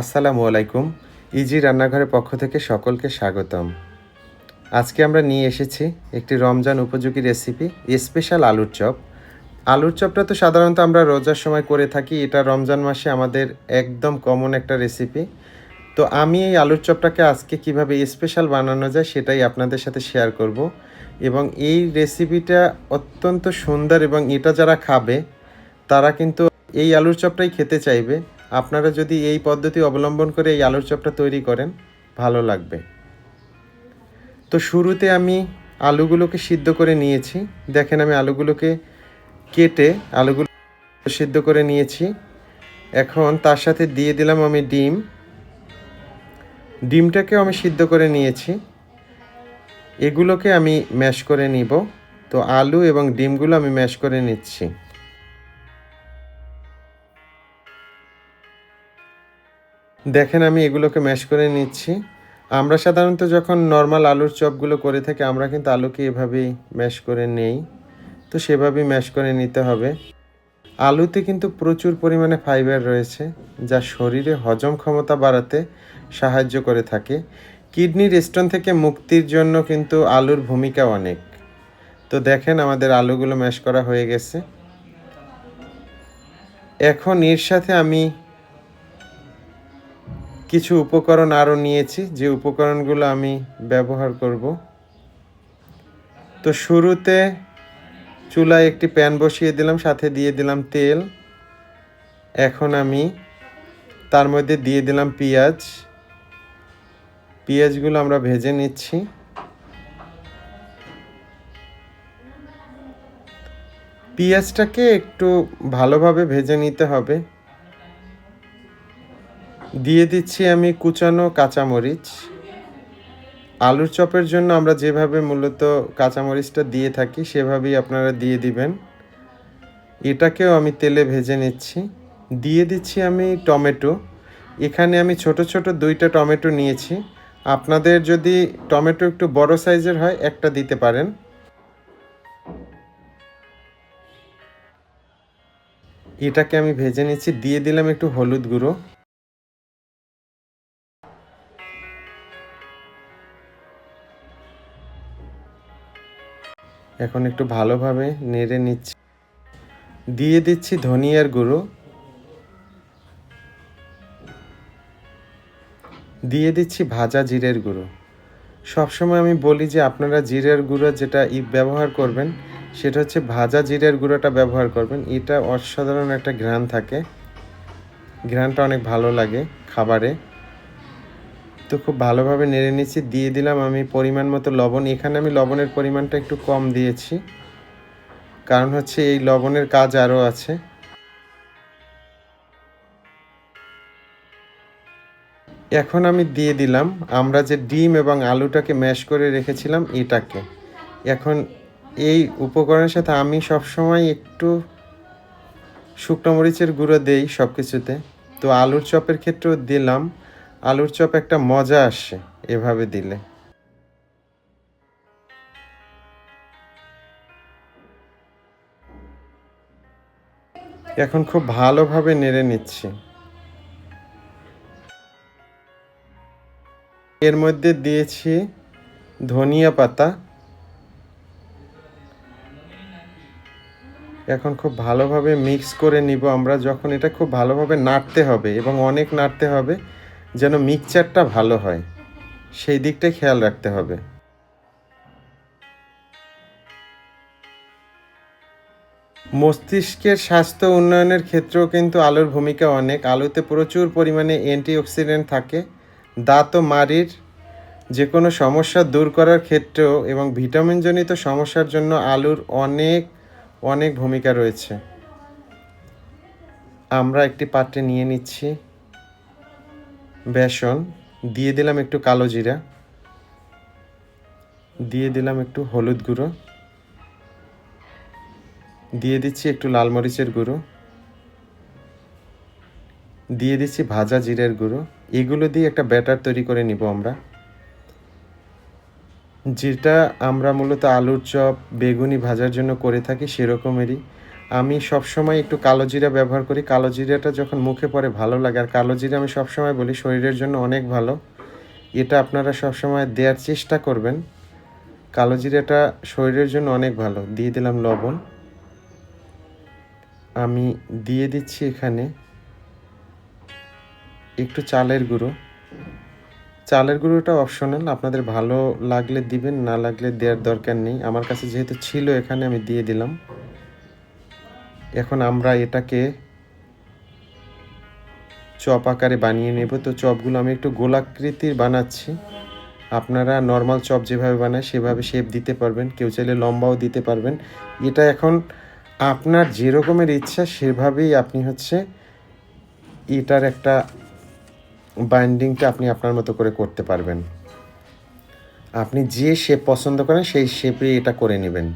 আসসালামু আলাইকুম। ইজি রান্নাঘরের পক্ষ থেকে সকলকে স্বাগতম। আজকে আমরা নিয়ে এসেছি একটি রমজান উপযোগী রেসিপি, স্পেশাল আলুর চপ। আলুর চপটা তো সাধারণত আমরা রোজার সময় করে থাকি। এটা রমজান মাসে আমাদের একদম কমন একটা রেসিপি। তো আমি এই আলুর চপটাকে আজকে কিভাবে স্পেশাল বানানো যায় সেটাই আপনাদের সাথে শেয়ার করব। এবং এই রেসিপিটা অত্যন্ত সুন্দর এবং এটা যারা খাবে তারা কিন্তু এই আলুর চপটাই খেতে চাইবে। আপনারা যদি এই পদ্ধতি অবলম্বন করে এই আলুর চপটা তৈরি করেন, ভালো লাগবে। তো শুরুতে আমি আলুগুলোকে সিদ্ধ করে নিয়েছি। দেখেন আমি আলুগুলোকে কেটে আলুগুলো সিদ্ধ করে নিয়েছি। এখন তার সাথে দিয়ে দিলাম আমি ডিম। ডিমটাকেও আমি সিদ্ধ করে নিয়েছি। এগুলোকে আমি ম্যাশ করে নিব। তো আলু এবং ডিমগুলো আমি ম্যাশ করে নিচ্ছি। দেখেন আমি এগুলোকে ম্যাশ করে নিচ্ছি। আমরা সাধারণত যখন নর্মাল আলুর চপগুলো করে থাকি আমরা কিন্তু আলুকে এভাবেই ম্যাশ করে নেই। তো সেভাবেই ম্যাশ করে নিতে হবে। আলুতে কিন্তু প্রচুর পরিমাণে ফাইবার রয়েছে যা শরীরে হজম ক্ষমতা বাড়াতে সাহায্য করে থাকে। কিডনির স্টোন থেকে মুক্তির জন্য কিন্তু আলুর ভূমিকা অনেক। তো দেখেন আমাদের আলুগুলো ম্যাশ করা হয়ে গেছে। এখন এর সাথে আমি কিছু উপকরণ আরও নিয়েছি যে উপকরণগুলো আমি ব্যবহার করব। তো শুরুতে চুলায় একটি প্যান বসিয়ে দিলাম, সাথে দিয়ে দিলাম তেল। এখন আমি তার মধ্যে দিয়ে দিলাম পেঁয়াজ। পেঁয়াজগুলো আমরা ভেজে নিচ্ছি। পেঁয়াজটাকে একটু ভালোভাবে ভেজে নিতে হবে। দিয়ে দিচ্ছি আমি কুচানো কাঁচামরিচ। আলুর চপের জন্য আমরা যেভাবে মূলত কাঁচামরিচটা দিয়ে থাকি সেভাবেই আপনারা দিয়ে দিবেন। এটাকেও আমি তেলে ভেজে নিচ্ছি। দিয়ে দিচ্ছি আমি টমেটো। এখানে আমি ছোট ছোট 2টা টমেটো নিয়েছি। আপনাদের যদি টমেটো একটু বড় সাইজের হয় একটা দিতে পারেন। এটাকে আমি ভেজে নিচ্ছি। দিয়ে দিলাম একটু হলুদ গুঁড়ো। এখন একটু ভালোভাবে নেড়ে নিচ্ছি। দিয়ে দিচ্ছি ধনিয়ার গুঁড়ো। দিয়ে দিচ্ছি ভাজা জিরের গুঁড়ো। সবসময় আমি বলি যে আপনারা জিরের গুঁড়ো যেটা ব্যবহার করবেন সেটা হচ্ছে ভাজা জিরের গুঁড়োটা ব্যবহার করবেন। এটা অসাধারণ একটা ঘ্রাণ থাকে। ঘ্রাণটা অনেক ভালো লাগে খাবারে। তো খুব ভালোভাবে নেড়ে নিচ্ছি। দিয়ে দিলাম আমি পরিমাণ মতো লবণ। এখানে আমি লবণের পরিমাণটা একটু কম দিয়েছি, কারণ হচ্ছে এই লবণের কাজ আরও আছে। এখন আমি দিয়ে দিলাম আমরা যে ডিম এবং আলুটাকে ম্যাশ করে রেখেছিলাম এটাকে। এখন এই উপকরণের সাথে আমি সবসময় একটু শুকনো মরিচের গুঁড়ো দেই সব কিছুতে। তো আলুর চপের ক্ষেত্রেও দিলাম। আলুর চপ একটা মজা আসে এভাবে দিলে। এখন খুব ভালোভাবে নেড়ে নিচ্ছি। এর মধ্যে দিয়েছি ধনিয়া পাতা। এখন খুব ভালোভাবে মিক্স করে নিব আমরা। যখন এটা খুব ভালোভাবে নাড়তে হবে এবং অনেক নাড়তে হবে যেন মিক্সচারটা ভালো হয়, সেই দিকটাই খেয়াল রাখতে হবে। মস্তিষ্কের স্বাস্থ্য উন্নয়নের ক্ষেত্রেও কিন্তু আলুর ভূমিকা অনেক। আলুতে প্রচুর পরিমাণে অ্যান্টিঅক্সিডেন্ট থাকে। দাঁত ও মাড়ির যে কোনো সমস্যা দূর করার ক্ষেত্রেও এবং ভিটামিনজনিত সমস্যার জন্য আলুর অনেক অনেক ভূমিকা রয়েছে। আমরা একটি পাত্রে নিয়ে নিচ্ছি বেসন। দিয়ে দিলাম একটু কালো জিরা। দিয়ে দিলাম একটু হলুদ গুঁড়ো। দিয়ে দিচ্ছি একটু লাল মরিচের গুঁড়ো। দিয়ে দিচ্ছি ভাজা জিরের গুঁড়ো। এগুলো দিয়ে একটা ব্যাটার তৈরি করে নিব আমরা, যেটা আমরা মূলত আলুর চপ বেগুনি ভাজার জন্য করে থাকি সেরকমেরই। আমি সবসময় একটু কালো জিরা ব্যবহার করি। কালো জিরাটা যখন মুখে পড়ে ভালো লাগে। আর কালো জিরা আমি সবসময় বলি শরীরের জন্য অনেক ভালো। এটা আপনারা সবসময় দেওয়ার চেষ্টা করবেন। কালো জিরাটা শরীরের জন্য অনেক ভালো। দিয়ে দিলাম লবণ। আমি দিয়ে দিচ্ছি এখানে একটু চালের গুঁড়ো। চালের গুঁড়োটা অপশনাল, আপনাদের ভালো লাগলে দিবেন, না লাগলে দেওয়ার দরকার নেই। আমার কাছে যেহেতু ছিল এখানে আমি দিয়ে দিলাম। এখন আমরা এটাকে চপ আকারে বানিয়ে নেব। তো চপগুলো আমি একটু গোলাকৃতির বানাচ্ছি। আপনারা নর্মাল চপ যেভাবে বানায় সেভাবে শেপ দিতে পারবেন, কেউ চাইলে লম্বাও দিতে পারবেন। এটা এখন আপনার যে রকমের ইচ্ছা সেভাবেই আপনি এটার একটা বাইন্ডিংটা আপনি আপনার মতো করে করতে পারবেন। আপনি যে শেপ পছন্দ করেন সেই শেপে এটা করে নেবেন।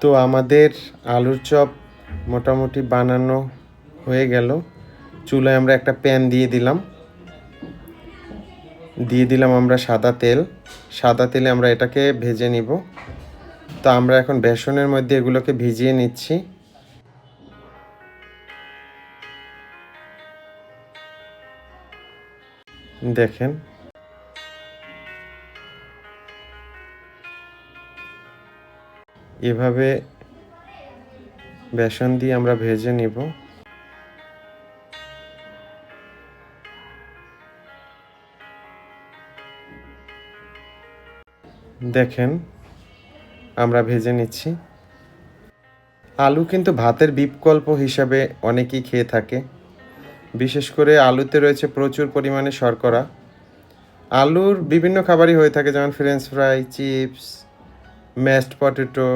তো আমাদের আলুর চপ মোটামুটি বানানো হয়ে গেল। চুলায় আমরা একটা প্যান দিয়ে দিলাম আমরা সাদা তেল। সাদা তেলে আমরা এটাকে ভেজে নিব। তো আমরা এখন বেসনের মধ্যে এগুলোকে ভিজিয়ে নিচ্ছি। দেখেন, এভাবে বেসন দিয়ে আমরা ভেজে নিব। দেখেন, আমরা ভেজে নিচ্ছি। আলু কিন্তু ভাতের বিকল্প হিসাবে অনেকেই খেয়ে থাকে। বিশেষ করে আলুতে রয়েছে প্রচুর পরিমাণে শর্করা। আলুর বিভিন্ন খাবারই হয়ে থাকে, যেমন French fry, chips, mashed potato,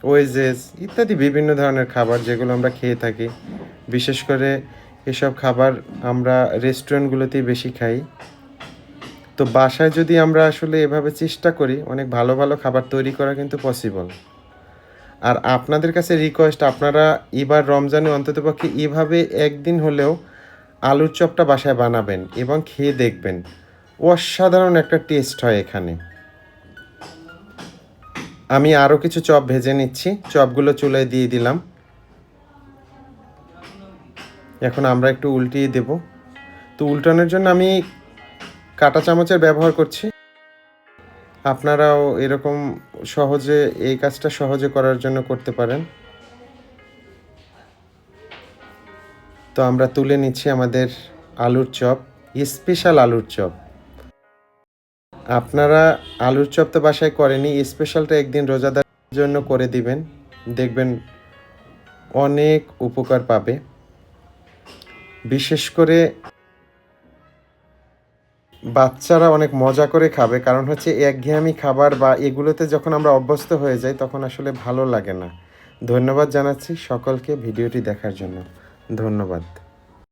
wedges ইত্যাদি বিভিন্ন ধরনের খাবার যেগুলো আমরা খেয়ে থাকি। বিশেষ করে এসব খাবার আমরা রেস্টুরেন্টগুলোতেই বেশি খাই। তো বাসায় যদি আমরা আসলে এভাবে চেষ্টা করি, অনেক ভালো ভালো খাবার তৈরি করা কিন্তু পসিবল। আর আপনাদের কাছে রিকোয়েস্ট, আপনারা এবার রমজানে অন্ততপক্ষে এভাবে একদিন হলেও আলুর চপটা বাসায় বানাবেন এবং খেয়ে দেখবেন। অসাধারণ একটা টেস্ট হয় এখানে। আমি আরও কিছু চপ ভেজে নিচ্ছি। চপগুলো চুলায় দিয়ে দিলাম। এখন আমরা একটু উল্টিয়ে দেব। তো উল্টানোর জন্য আমি কাঁটা চামচের ব্যবহার করছি। আপনারাও এরকম সহজে এই কাজটা সহজে করার জন্য করতে পারেন। তো আমরা তুলে নিচ্ছি আমাদের আলুর চপ, স্পেশাল আলুর চপ। আপনারা আলুর চপ তো বাসায় করেনি, স্পেশালটা একদিন রোজাদারের জন্য করে দিবেন, দেখবেন অনেক উপকার পাবে। বিশেষ করে বাচ্চারা অনেক মজা করে খাবে, কারণ একঘেয়েমি খাবার বা এগুলোতে যখন আমরা অভ্যস্ত হয়ে যাই তখন আসলে ভালো লাগে না। ধন্যবাদ জানাচ্ছি সকলকে ভিডিওটি দেখার জন্য। ধন্যবাদ।